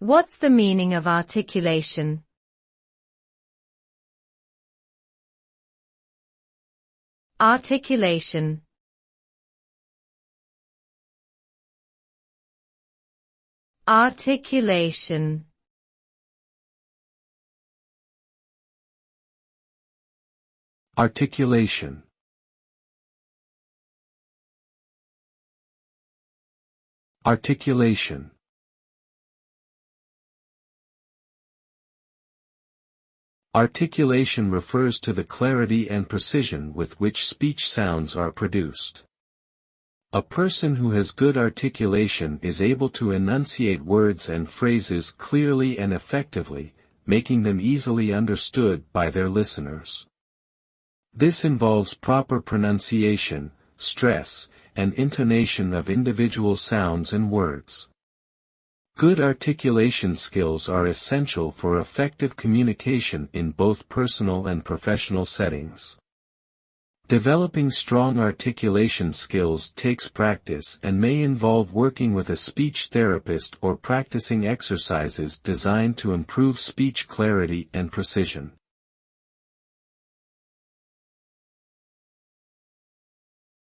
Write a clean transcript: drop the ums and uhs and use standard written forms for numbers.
What's the meaning of articulation? Articulation. Articulation. Articulation. Articulation. Articulation refers to the clarity and precision with which speech sounds are produced. A person who has good articulation is able to enunciate words and phrases clearly and effectively, making them easily understood by their listeners. This involves proper pronunciation, stress, and intonation of individual sounds and words. Good articulation skills are essential for effective communication in both personal and professional settings. Developing strong articulation skills takes practice and may involve working with a speech therapist or practicing exercises designed to improve speech clarity and precision.